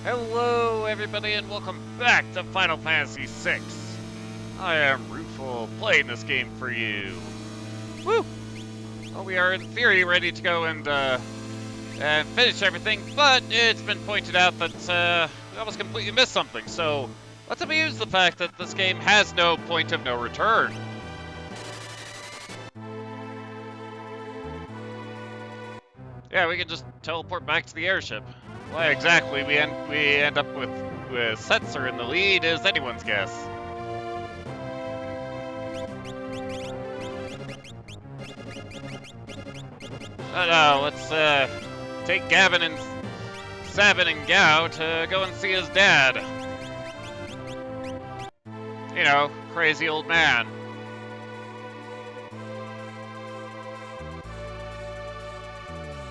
Hello, everybody, and welcome back to Final Fantasy VI. I am Rueful, playing this game for you. Woo! Well, we are in theory ready to go and finish everything, but it's been pointed out that we almost completely missed something. So let's abuse the fact that this game has no point of no return. Yeah, we can just teleport back to the airship. Why exactly we end up with Setzer in the lead is anyone's guess. Oh no, let's take Gavin and Sabin and Gao to go and see his dad. You know, crazy old man.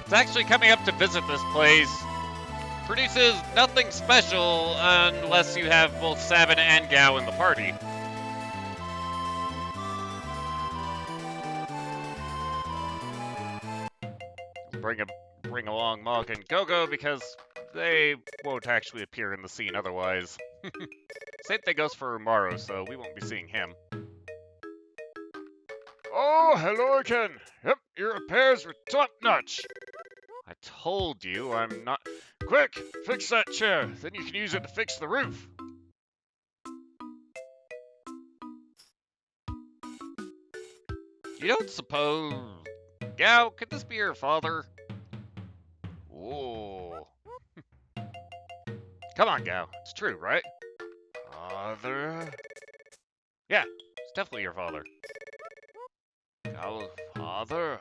It's actually coming up to visit this place. Produces nothing special unless you have both Sabin and Gao in the party. Bring along Mog and Gogo because they won't actually appear in the scene otherwise. Same thing goes for Umaru, so we won't be seeing him. Oh, hello again. Yep, your repairs were top-notch. I told you I'm not... Quick, fix that chair, then you can use it to fix the roof. You don't suppose... Gao, could this be your father? Whoa. Come on, Gao, it's true, right? Father? Yeah, it's definitely your father. Gao's father?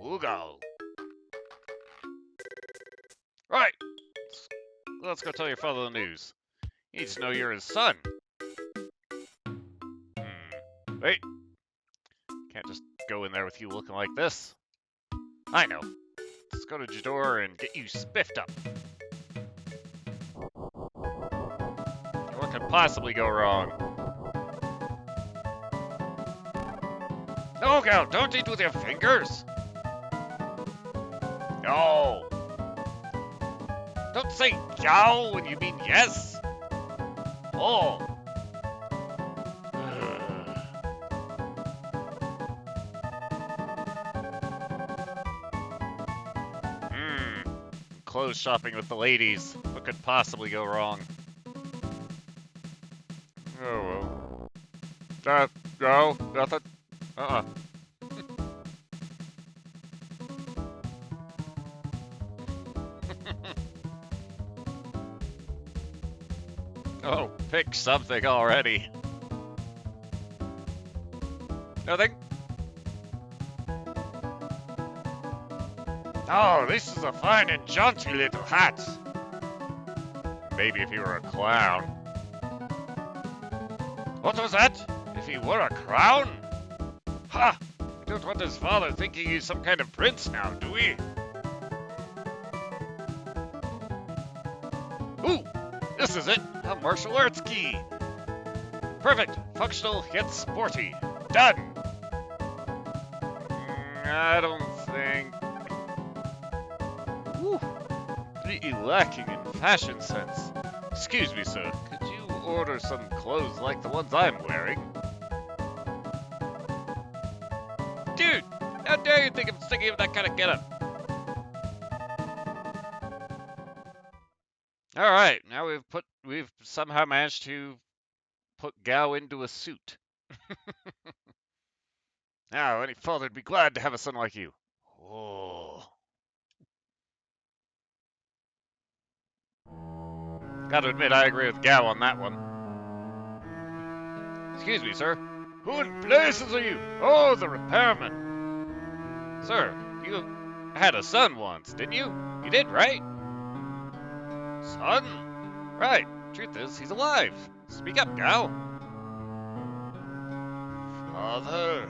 Ugao. Right! Let's go tell your father the news. He needs to know you're his son. Wait. Can't just go in there with you looking like this. I know. Let's go to Jador and get you spiffed up. What could possibly go wrong? No, Gao, don't eat with your fingers! No! Don't say Gao when you mean yes! Oh! Clothes shopping with the ladies. What could possibly go wrong? Oh well. No, nothing. Oh, pick something already. Nothing? Oh, this is a fine and jaunty little hat. Maybe if you were a clown. What was that? If he wore a crown? Ha! We don't want his father thinking he's some kind of prince now, do we? Ooh! This is it! A martial arts key! Perfect! Functional yet sporty. Done! I don't think... Completely lacking in fashion sense. Excuse me, sir. Could you order some clothes like the ones I'm wearing? Dude! How dare you think of sticking with that kind of getup? Alright, now we've somehow managed to put Gao into a suit. Now, any father'd be glad to have a son like you. Oh. Gotta admit, I agree with Gao on that one. Excuse me, sir. Who in blazes are you? Oh, the repairman. Sir, you had a son once, didn't you? You did, right? Son? Right. Truth is, he's alive. Speak up, Gao. Father?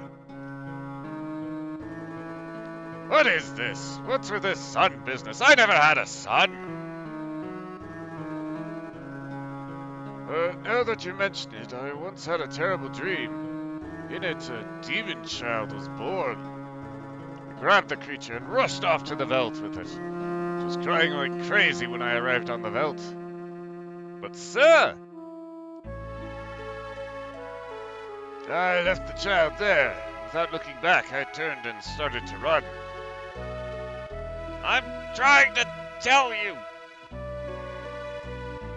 What is this? What's with this son business? I never had a son. Now that you mention it, I once had a terrible dream. In it, a demon child was born. I grabbed the creature and rushed off to the veldt with it. It was crying like crazy when I arrived on the veldt. But sir! I left the child there. Without looking back, I turned and started to run. I'm trying to tell you!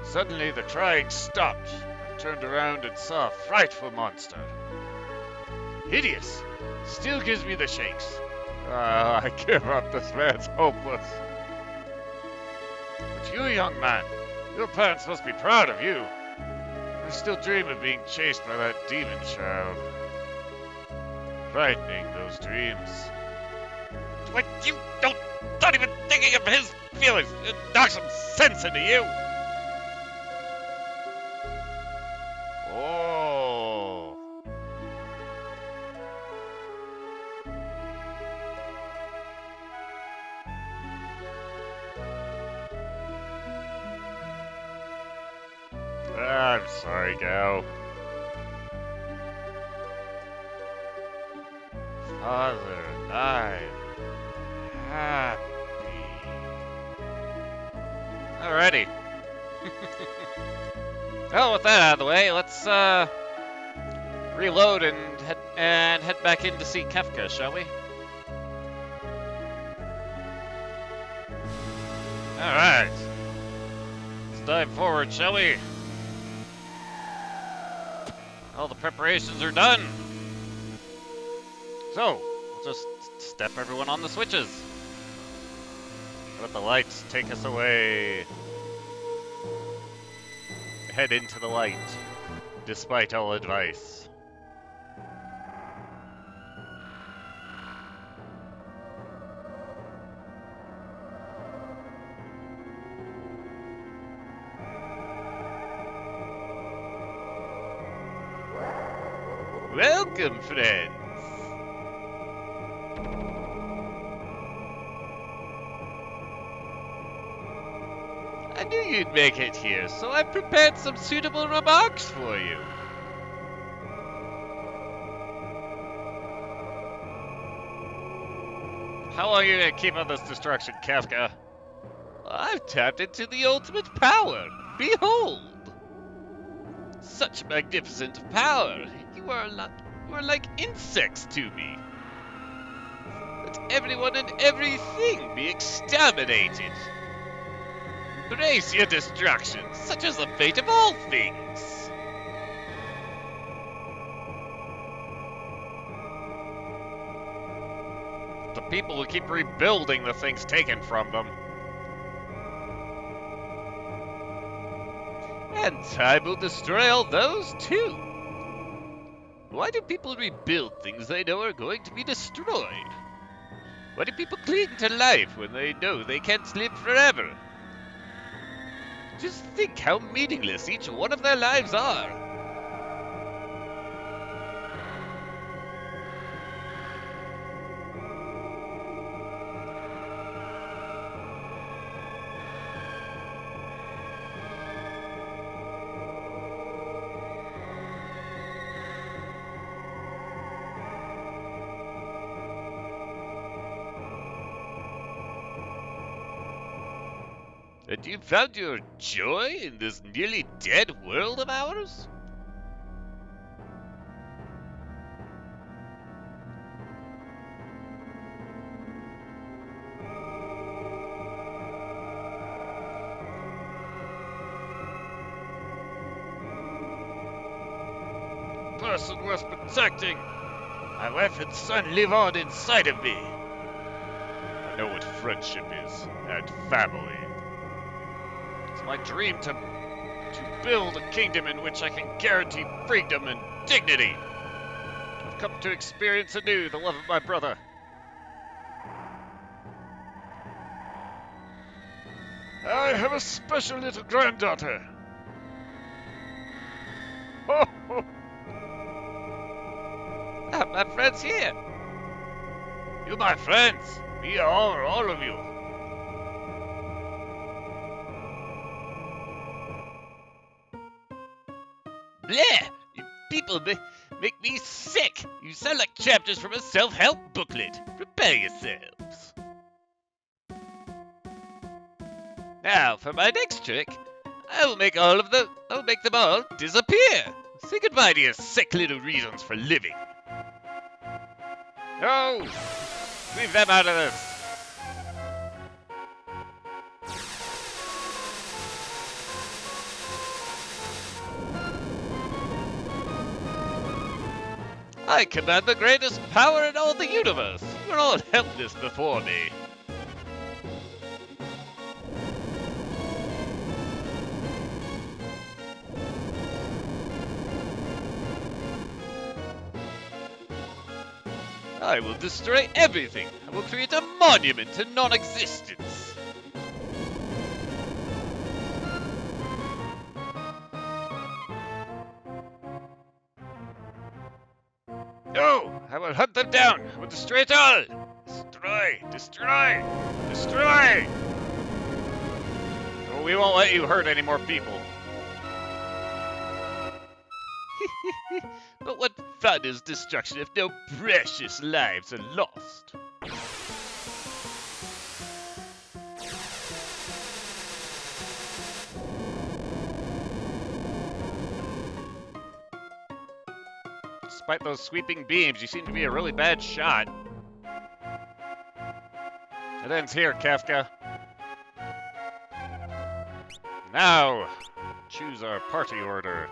Suddenly the crying stopped. I turned around and saw a frightful monster. Hideous. Still gives me the shakes. I give up. This man's hopeless. But you, young man, your parents must be proud of you. I still dream of being chased by that demon child. Frightening, those dreams. What, you not even thinking of his feelings. It knocks some sense into you. Oh. I'm sorry, gal. Father, I'm happy. Alrighty. Well, with that out of the way, let's reload and head back in to see Kefka, shall we? Alright. Let's dive forward, shall we? All the preparations are done. So, we'll just step everyone on the switches. Let the lights take us away. Head into the light, despite all advice. Welcome, friends. I knew you'd make it here, so I prepared some suitable remarks for you. How long are you gonna keep on this destruction, Kefka? I've tapped into the ultimate power. Behold! Such magnificent power. You are like insects to me. Let everyone and everything be exterminated. Brace your destruction, such is the fate of all things. The people who keep rebuilding the things taken from them. And time will destroy all those too. Why do people rebuild things they know are going to be destroyed? Why do people cling to life when they know they can't live forever? Just think how meaningless each one of their lives are. And you found your joy in this nearly dead world of ours? Person worth protecting. My wife and son live on inside of me. I know what friendship is, and family. It's my dream to build a kingdom in which I can guarantee freedom and dignity. I've come to experience anew the love of my brother. I have a special little granddaughter. Ho, ho. My friend's here. You my friends. We are all of you. Bleh! You people make me sick! You sound like chapters from a self-help booklet. Prepare yourselves. Now, for my next trick, I'll make them all disappear. Say goodbye to your sick little reasons for living. No! Leave them out of this. I command the greatest power in all the universe. You're all helpless before me. I will destroy everything. I will create a monument to non-existence. No! I will hunt them down. I will destroy it all. Destroy! Destroy! Destroy! No, we won't let you hurt any more people. But what fun is destruction if no precious lives are lost? Despite those sweeping beams, you seem to be a really bad shot. It ends here, Kefka. Now, choose our party order.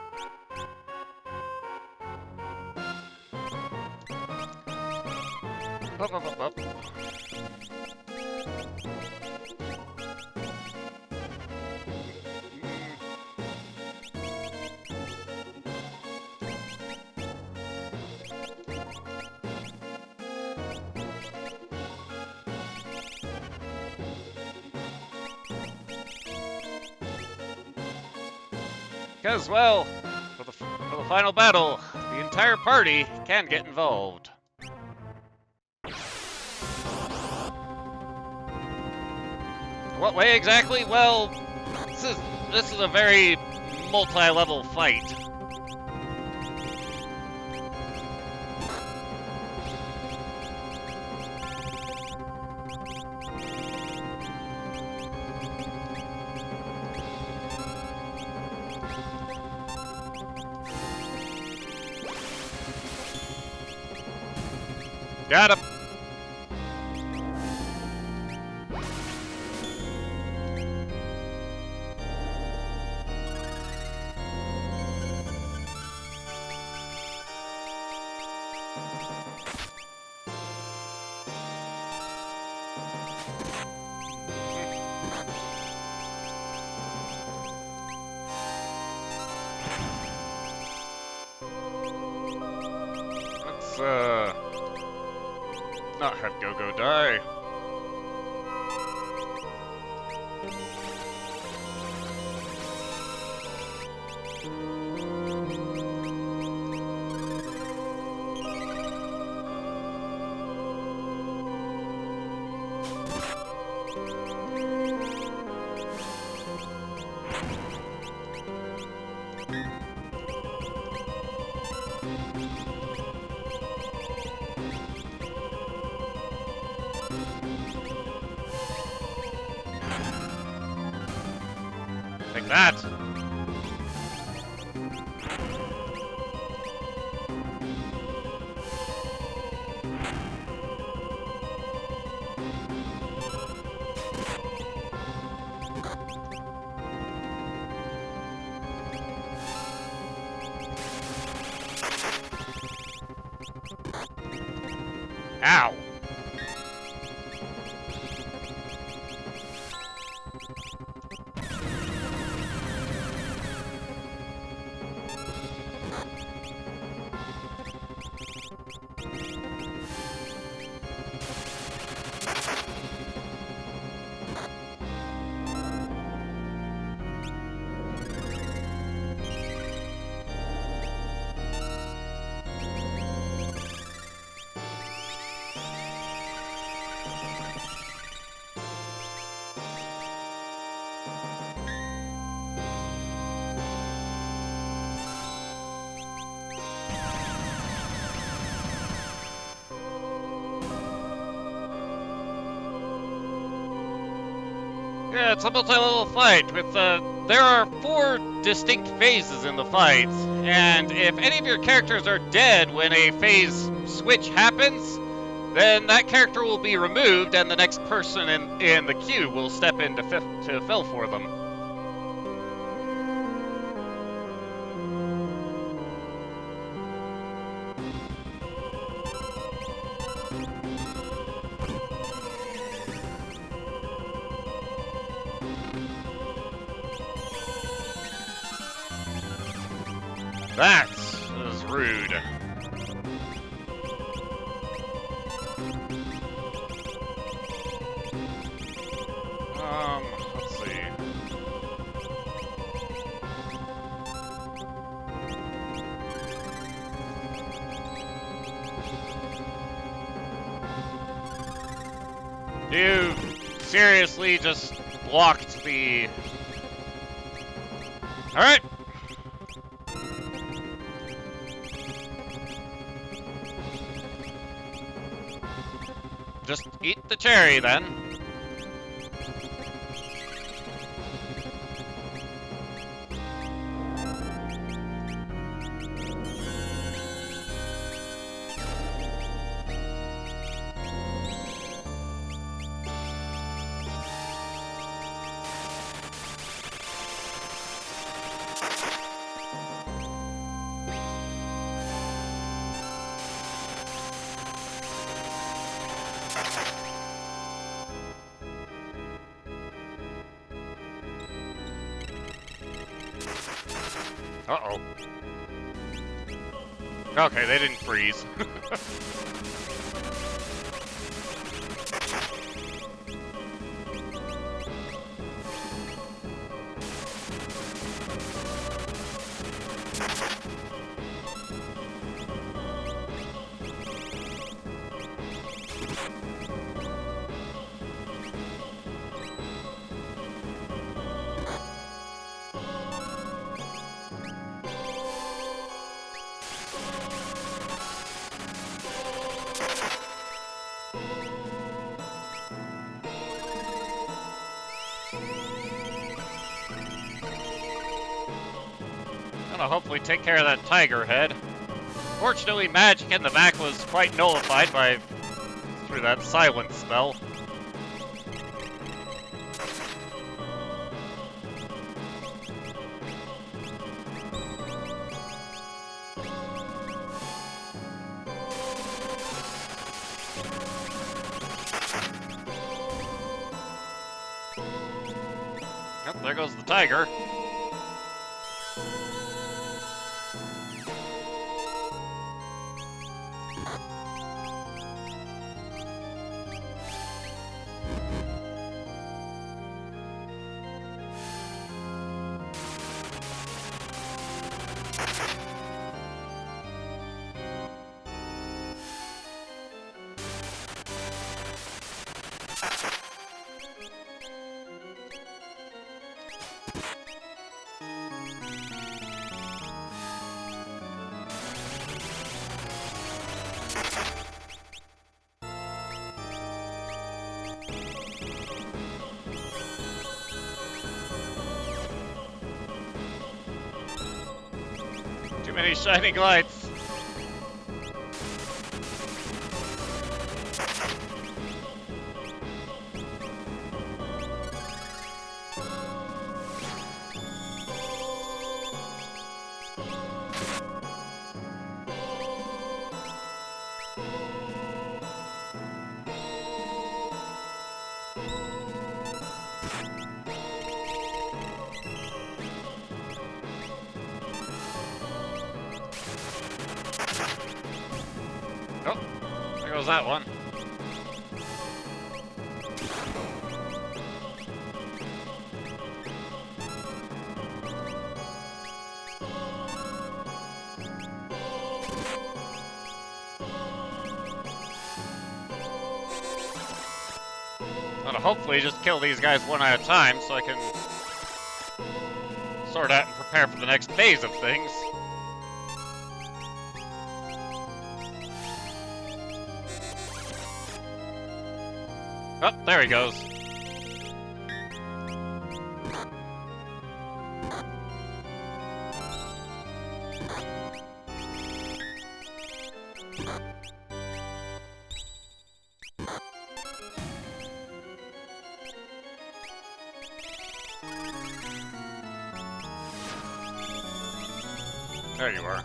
Up, up, up, up. Because, well, for the final battle, the entire party can get involved. What way exactly? Well, this is a very multi-level fight. Got him. Let's not have Go-Go die. Take that! Ow! Yeah, it's a multi-level fight with there are 4 distinct phases in the fights, and if any of your characters are dead when a phase switch happens, then that character will be removed and the next person in the queue will step in to fill for them. That is rude. Let's see. You seriously just blocked the... Alright. Just eat the cherry, then. Uh-oh. Okay, they didn't freeze. Gonna hopefully take care of that tiger head. Fortunately, magic in the back was quite nullified through that silence spell. Yep, there goes the tiger. Too many shining lights. Oh, there goes that one. I'm gonna hopefully just kill these guys one at a time so I can sort out and prepare for the next phase of things. Oh, there he goes. There you are.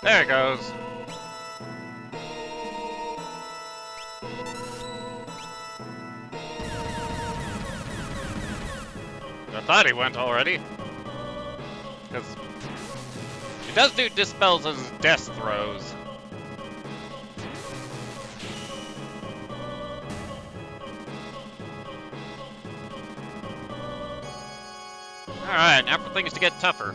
There it goes. I thought he went already. Because he does do dispels as death throws. Alright, now for things to get tougher.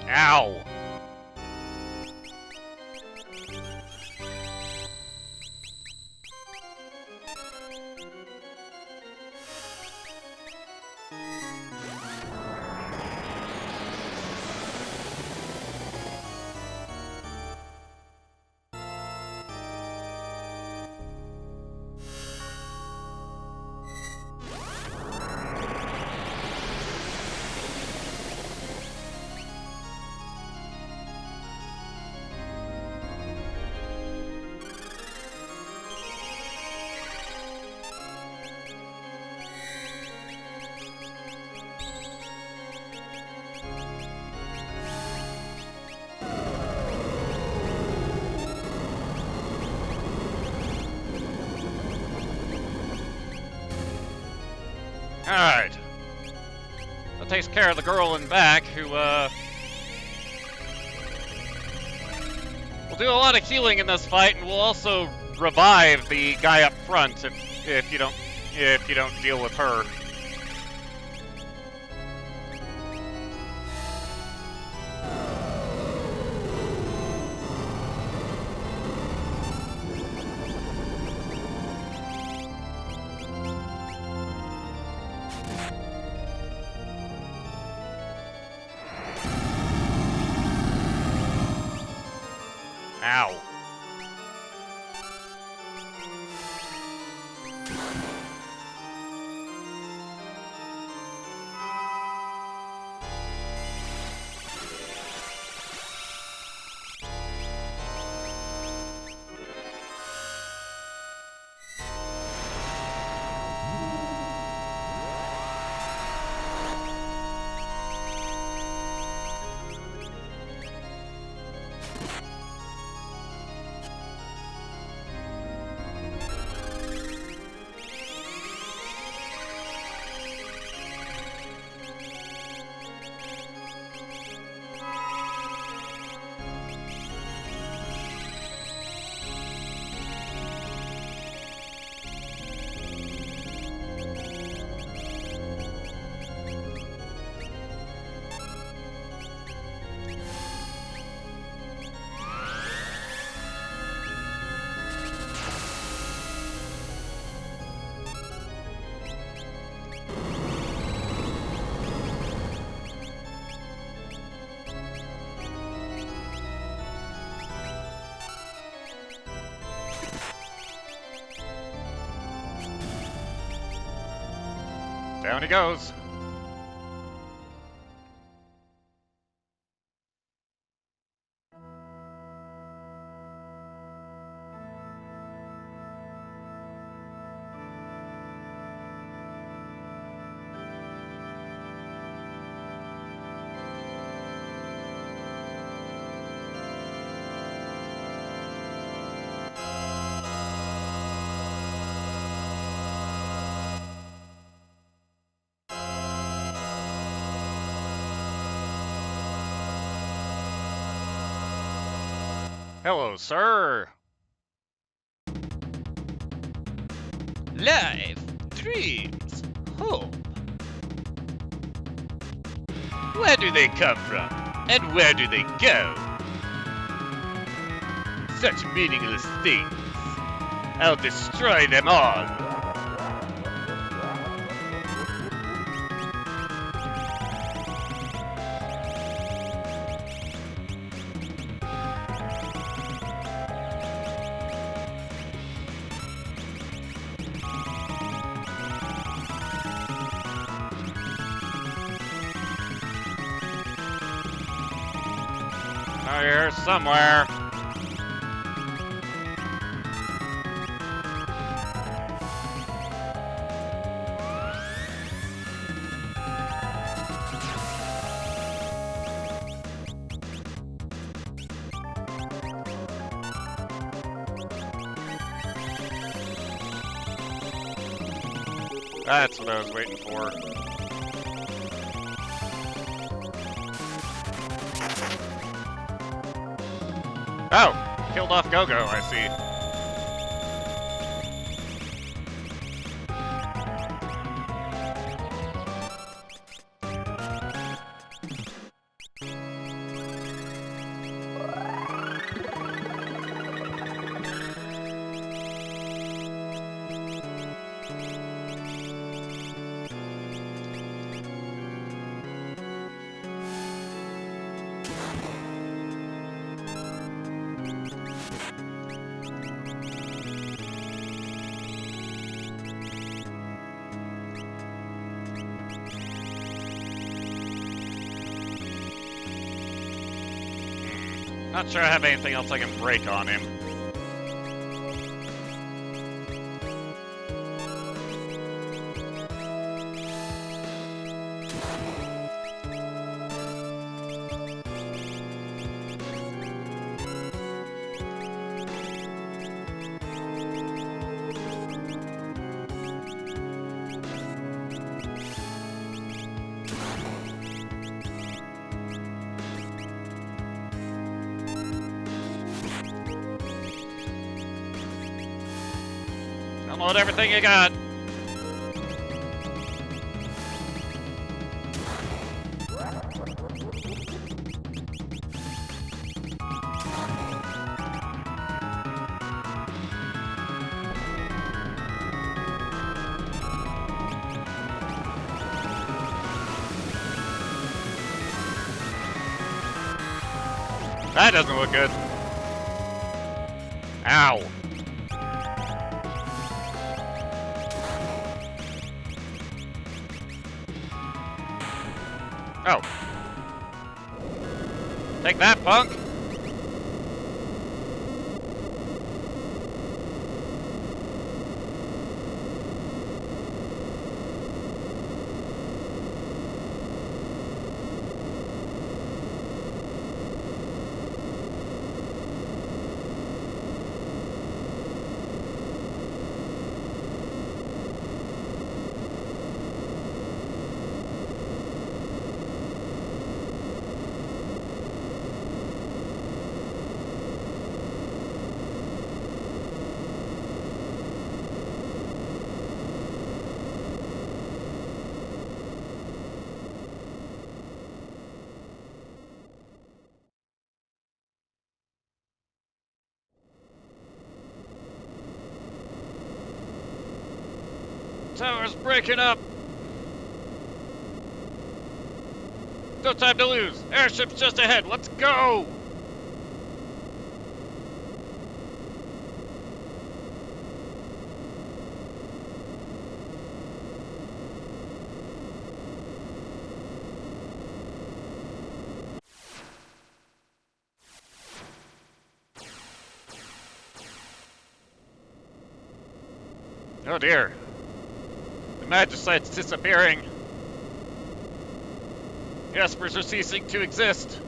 Ow! Alright. That takes care of the girl in back, who, will do a lot of healing in this fight, and will also revive the guy up front if you don't deal with her. Ow. Down he goes. Hello, sir. Life, dreams, hope. Where do they come from? And where do they go? Such meaningless things. I'll destroy them all. Oh, you're here somewhere. That's what I was waiting for. Oh, killed off Go-Go, I see. Not sure I have anything else I can break on him. Unload everything you got. That doesn't look good. Ow. Oh. Take that, punk! Tower's breaking up! No time to lose! Airship's just ahead, let's go! Oh dear. The Magicite's disappearing. The Espers are ceasing to exist.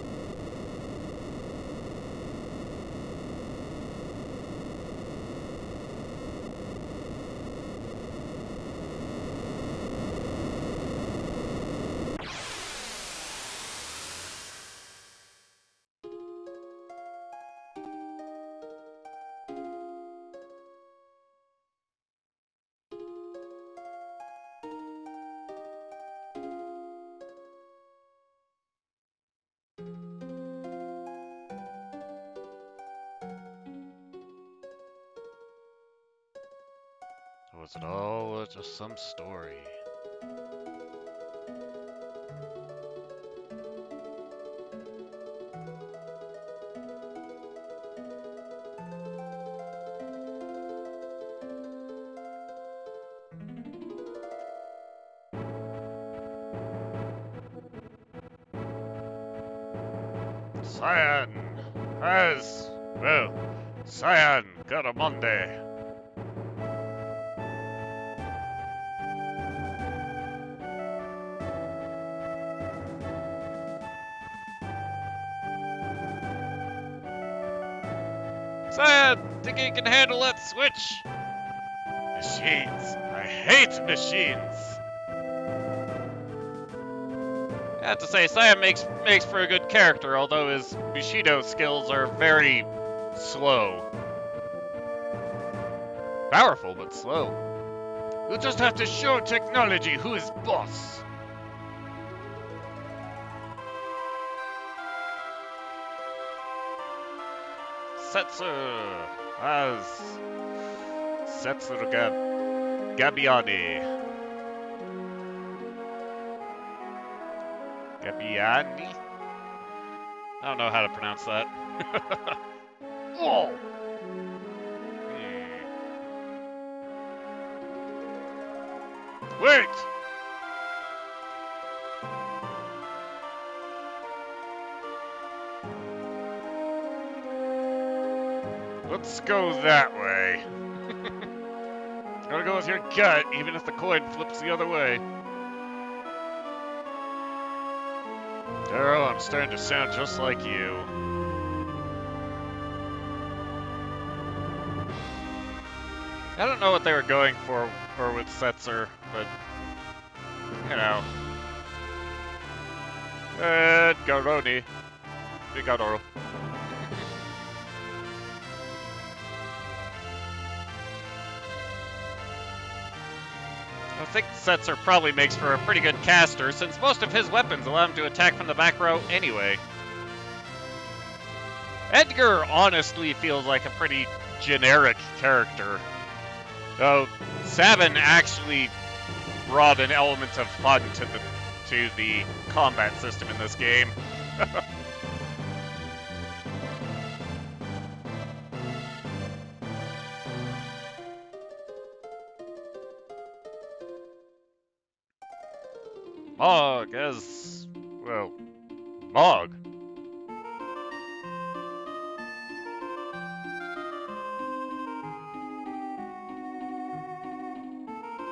was it all just some story? Cyan has, well, Cyan got a Monday. Cyan, think you can handle that switch? Machines. I hate machines. I have to say, Cyan makes for a good character, although his Bushido skills are very slow. Powerful, but slow. We'll just have to show technology who is boss. Setsu as Setsu Gabiani. Gabiani? I don't know how to pronounce that. Whoa! Wait! Let's go that way. Gotta go with your gut, even if the coin flips the other way. Daryl, I'm starting to sound just like you. I don't know what they were going for with Setzer, but, you know. Garoni. Bigadoro. I think Setzer probably makes for a pretty good caster, since most of his weapons allow him to attack from the back row anyway. Edgar honestly feels like a pretty generic character. Though Sabin actually brought an element of fun to the combat system in this game. Mog as, well, Mog.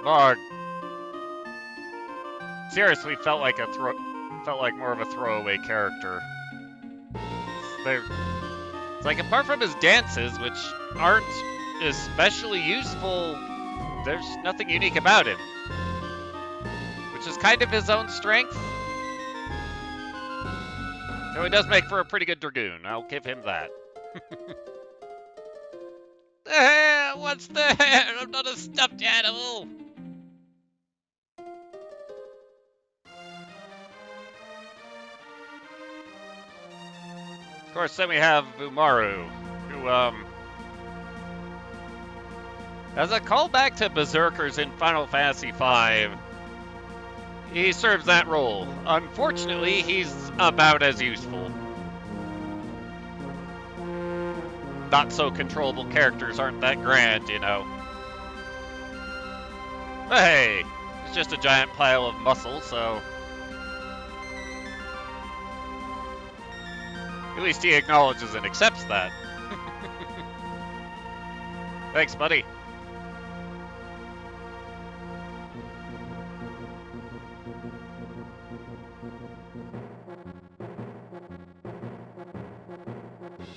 Mog seriously felt like more of a throwaway character. It's like, apart from his dances, which aren't especially useful, there's nothing unique about him. Which is kind of his own strength. Though he does make for a pretty good Dragoon, I'll give him that. The hair! What's the hair? I'm not a stuffed animal! Of course, then we have Umaru, who, as a callback to Berserkers in Final Fantasy V, he serves that role. Unfortunately, he's about as useful. Not so controllable characters aren't that grand, you know. But hey, it's just a giant pile of muscle, so at least he acknowledges and accepts that. Thanks, buddy.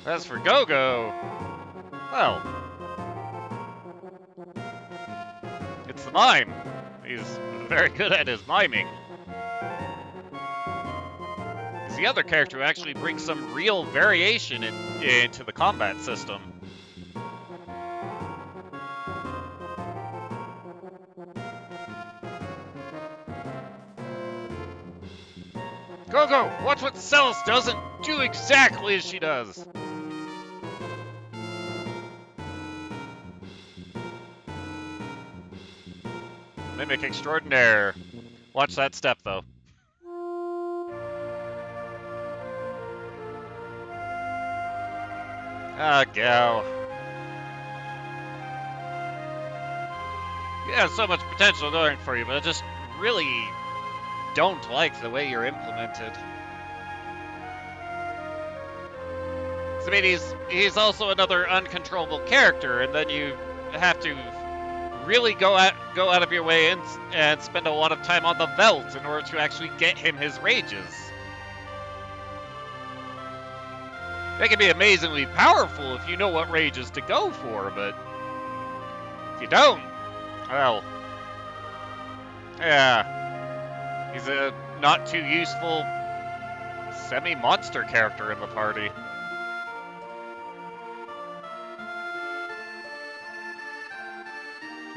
As for Go-Go, well, it's the mime. He's very good at his miming. He's the other character who actually brings some real variation into the combat system. Go-Go, watch what Celis doesn't do exactly as she does. Mimic extraordinaire. Watch that step, though. Ah, go. You have so much potential going for you, but I just really don't like the way you're implemented. I mean, he's also another uncontrollable character, and then you have to really go out of your way and spend a lot of time on the veldt in order to actually get him his rages. They can be amazingly powerful if you know what rages to go for, but if you don't, well, yeah, he's a not too useful semi-monster character in the party.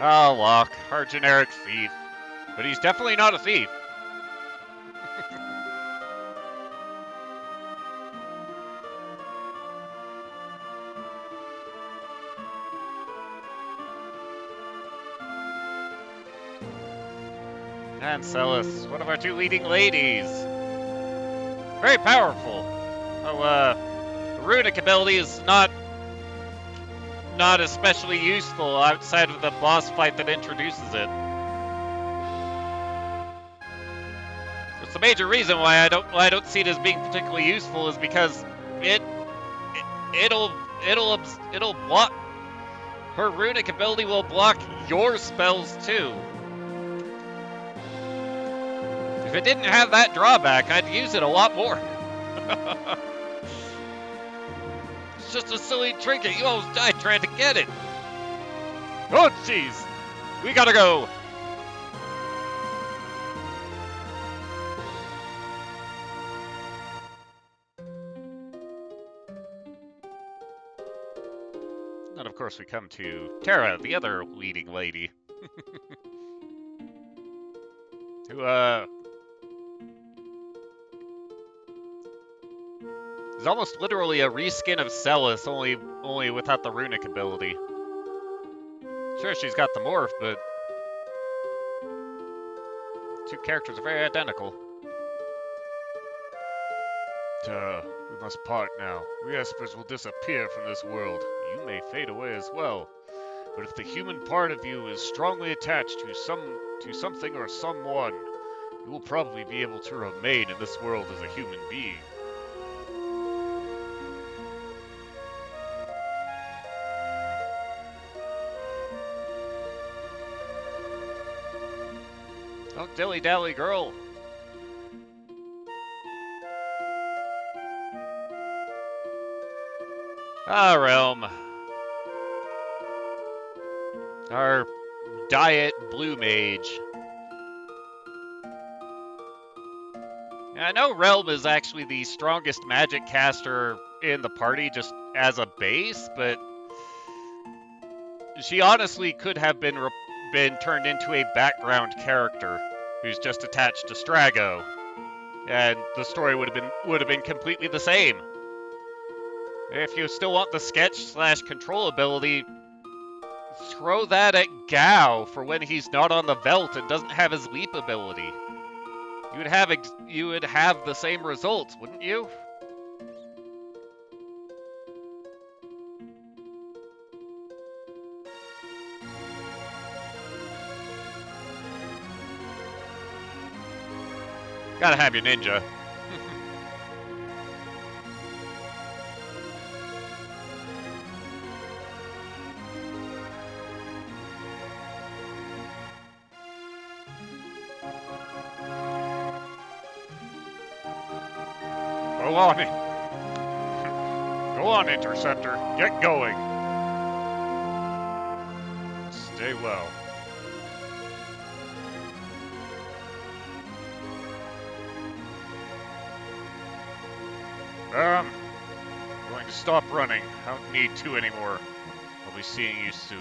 Oh, Locke, our generic thief. But he's definitely not a thief. And Celis, one of our two leading ladies. Very powerful. Oh, the runic ability is not especially useful outside of the boss fight that introduces it. It's the major reason why I don't see it as being particularly useful is because it'll block. Her runic ability will block your spells too. If it didn't have that drawback, I'd use it a lot more. It's just a silly trinket. You almost died trying to get it. Oh, jeez. We gotta go. And of course we come to Tara, the other leading lady. Who, is almost literally a reskin of Celis, only without the runic ability. Sure, she's got the morph, but two characters are very identical. We must part now. We espers will disappear from this world. You may fade away as well. But if the human part of you is strongly attached to something or someone, you will probably be able to remain in this world as a human being. Don't dilly-dally, girl. Ah, Realm. Our diet blue mage. I know Realm is actually the strongest magic caster in the party just as a base, but she honestly could have been turned into a background character who's just attached to Strago, and the story would have been completely the same. If you still want the sketch/control ability, throw that at Gao for when he's not on the veldt and doesn't have his leap ability. You would have the same results, wouldn't you? Gotta have your ninja. Go on in. Go on, Interceptor. Get going. Stay well. Going to stop running. I don't need to anymore. I'll be seeing you soon.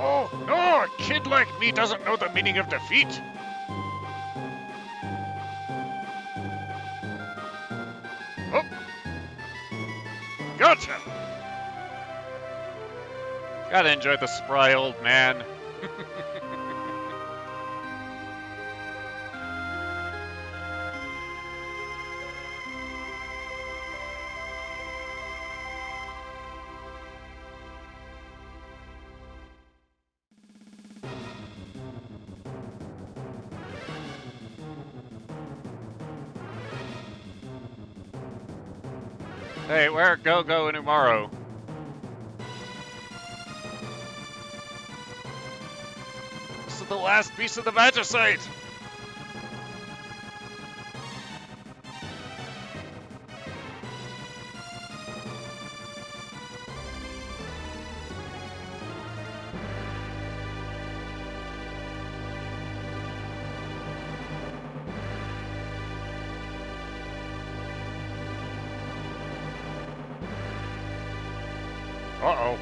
Oh, no, a kid like me doesn't know the meaning of defeat. Oh. Gotcha. Gotta enjoy the spry old man. Hey, where are Go-Go and Umaru? This is the last piece of the Magicite! Uh-oh.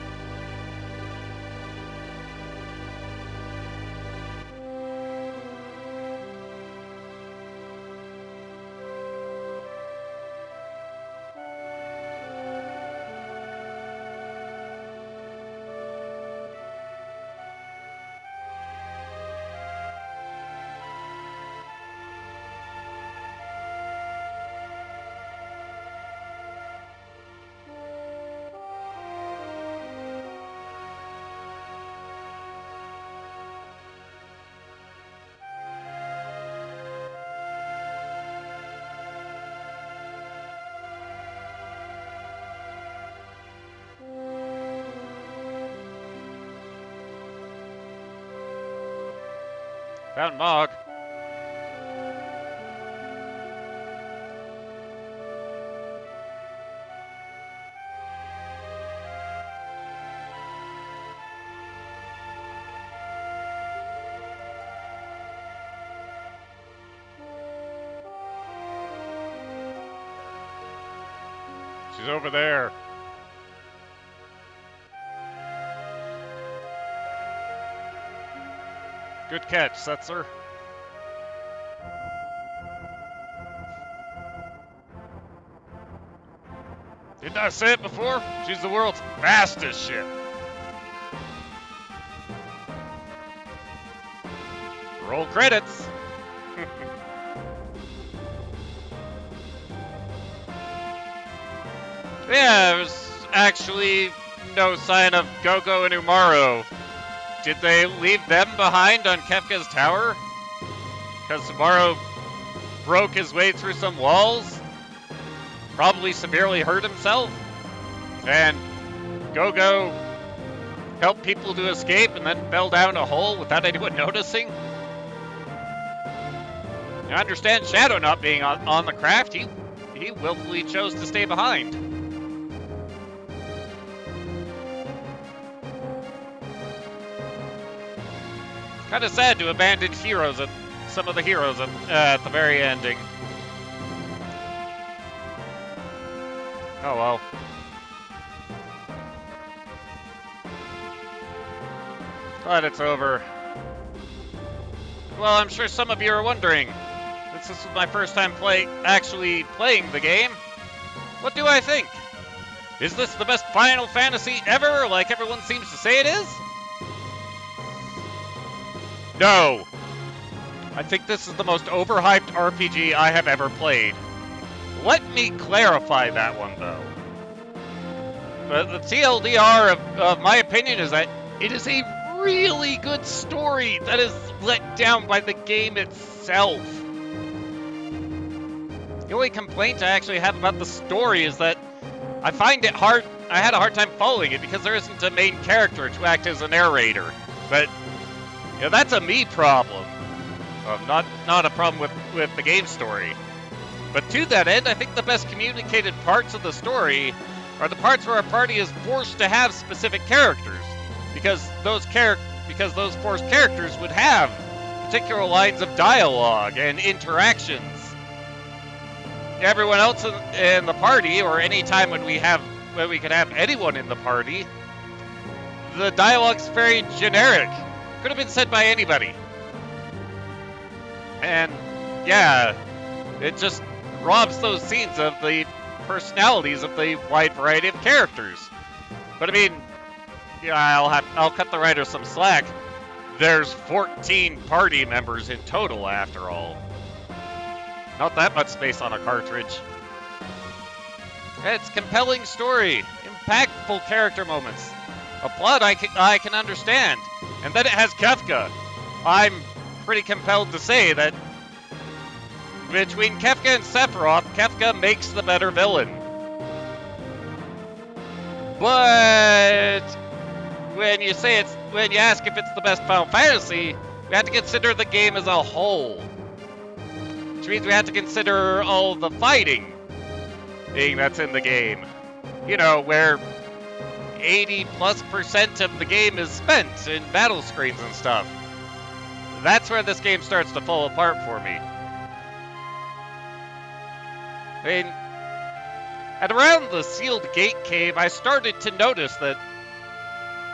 Found Mog. She's over there. Good catch, Setzer. Didn't I say it before? She's the world's fastest ship. Roll credits. Yeah, there's actually no sign of Go-Go and Umaru. Did they leave them behind on Kefka's tower? Because Umaru broke his way through some walls? Probably severely hurt himself? And Go-Go helped people to escape and then fell down a hole without anyone noticing? I understand Shadow not being on the craft. He willfully chose to stay behind. Kind of sad to abandon heroes at some of the heroes at the very ending. Oh well. Glad it's over. Well, I'm sure some of you are wondering, since this was my first time actually playing the game, what do I think? Is this the best Final Fantasy ever, like everyone seems to say it is? No! I think this is the most overhyped RPG I have ever played. Let me clarify that one, though. The TLDR of my opinion is that it is a really good story that is let down by the game itself. The only complaint I actually have about the story is that I find it hard. I had a hard time following it because there isn't a main character to act as a narrator. But you know, that's a me problem, not a problem with the game story. But to that end, I think the best communicated parts of the story are the parts where a party is forced to have specific characters, because those forced characters would have particular lines of dialogue and interactions. Everyone else in the party, or any time when we could have anyone in the party, the dialogue's very generic. Could have been said by anybody. And yeah, it just robs those scenes of the personalities of the wide variety of characters. But I mean, yeah, I'll cut the writer some slack. There's 14 party members in total, after all. Not that much space on a cartridge. It's compelling story, impactful character moments, a plot I can understand, and then it has Kefka. I'm pretty compelled to say that between Kefka and Sephiroth, Kefka makes the better villain. But when you ask if it's the best Final Fantasy, we have to consider the game as a whole. Which means we have to consider all the fighting that's in the game. You know, where 80+% of the game is spent in battle screens and stuff. That's where this game starts to fall apart for me. I mean, at around the Sealed Gate Cave, I started to notice that,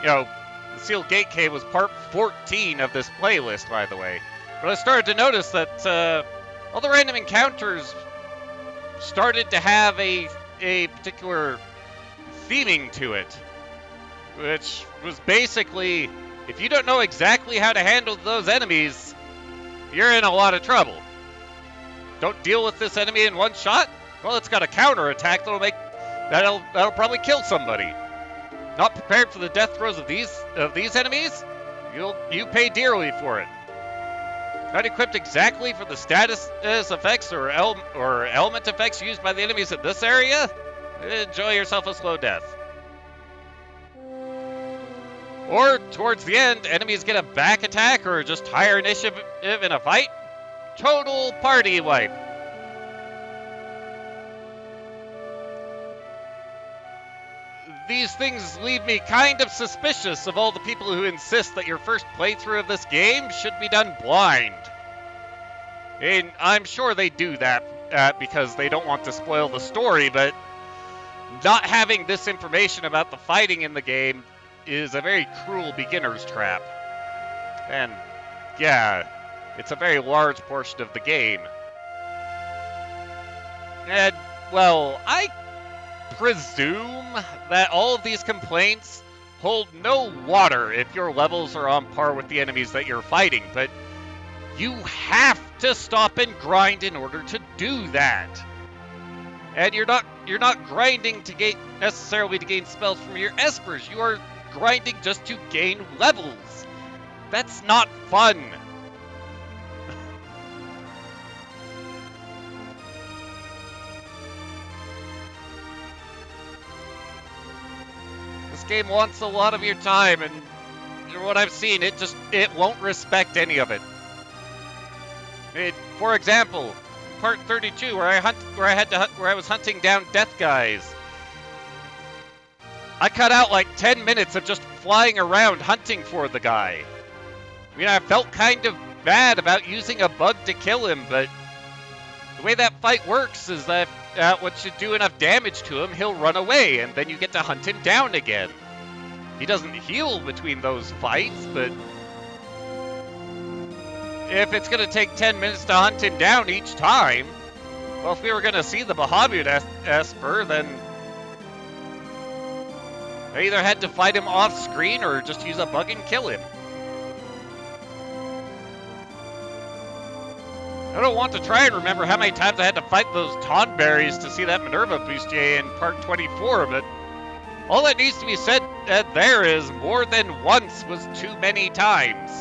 you know, the Sealed Gate Cave was part 14 of this playlist, by the way. But I started to notice that all the random encounters started to have a particular theming to it, which was basically, if you don't know exactly how to handle those enemies, you're in a lot of trouble. Don't deal with this enemy in one shot? Well, it's got a counter attack that'll probably kill somebody. Not prepared for the death throes of these enemies? You pay dearly for it. Not equipped exactly for the status effects or element effects used by the enemies in this area? Enjoy yourself a slow death. Or, towards the end, enemies get a back attack or just higher initiative in a fight? Total party wipe. These things leave me kind of suspicious of all the people who insist that your first playthrough of this game should be done blind. And I'm sure they do that because they don't want to spoil the story, but not having this information about the fighting in the game is a very cruel beginner's trap. And yeah, it's a very large portion of the game. And, well, I presume that all of these complaints hold no water if your levels are on par with the enemies that you're fighting, but you have to stop and grind in order to do that. And you're not grinding necessarily to gain spells from your espers. You are grinding just to gain levels. That's not fun. This game wants a lot of your time, and what I've seen, it won't respect any of it. For example, part 32, where I was hunting down death guys. I cut out like 10 minutes of just flying around hunting for the guy. I mean, I felt kind of bad about using a bug to kill him, but the way that fight works is that once you do enough damage to him, he'll run away, and then you get to hunt him down again. He doesn't heal between those fights, but if it's going to take 10 minutes to hunt him down each time, well, if we were going to see the Bahamut Esper, then I either had to fight him off screen or just use a bug and kill him. I don't want to try and remember how many times I had to fight those Tonberries to see that Minerva bustier in part 24, but all that needs to be said there is more than once was too many times.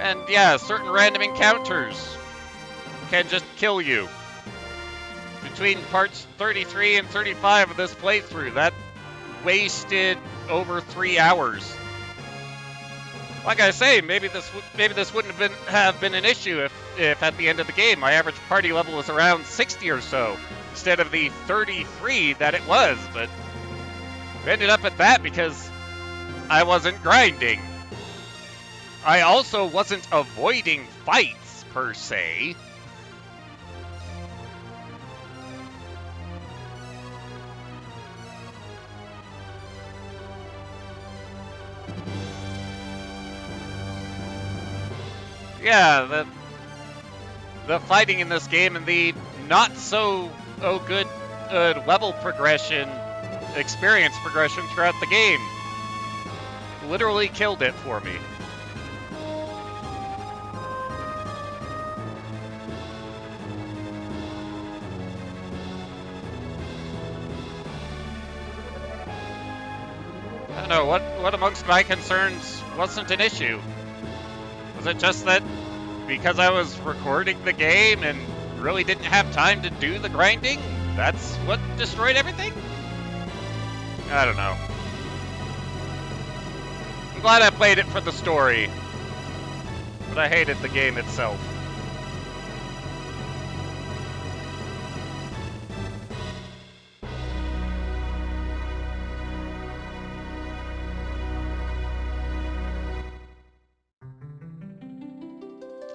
And yeah, certain random encounters can just kill you. Between parts 33 and 35 of this playthrough, that wasted over 3 hours. Like I say, maybe this wouldn't have been an issue if at the end of the game my average party level was around 60 or so instead of the 33 that it was, but we ended up at that because I wasn't grinding. I also wasn't avoiding fights per se. yeah, the fighting in this game and the not so good level progression, experience progression throughout the game literally killed it for me. I don't know, what amongst my concerns wasn't an issue? Was it just that because I was recording the game and really didn't have time to do the grinding, that's what destroyed everything? I don't know. I'm glad I played it for the story, but I hated the game itself.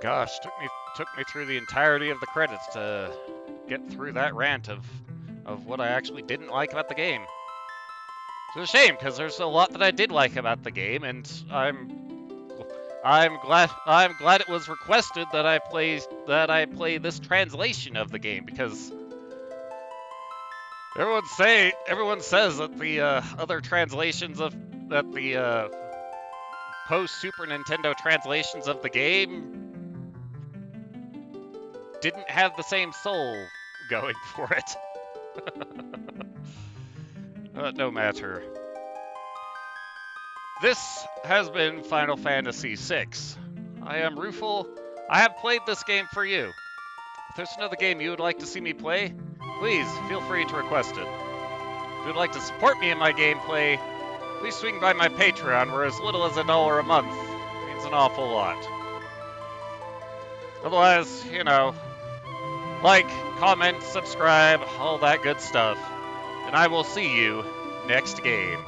Gosh, took me through the entirety of the credits to get through that rant of what I actually didn't like about the game. It's a shame because there's a lot that I did like about the game, and I'm glad it was requested that I play this translation of the game, because everyone says that the other translations that the post Super Nintendo translations of the game didn't have the same soul going for it. No matter. This has been Final Fantasy VI. I am Rufal. I have played this game for you. If there's another game you would like to see me play, please feel free to request it. If you would like to support me in my gameplay, please swing by my Patreon, where as little as $1 a month means an awful lot. Otherwise, you know, like, comment, subscribe, all that good stuff. And I will see you next game.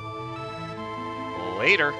Later.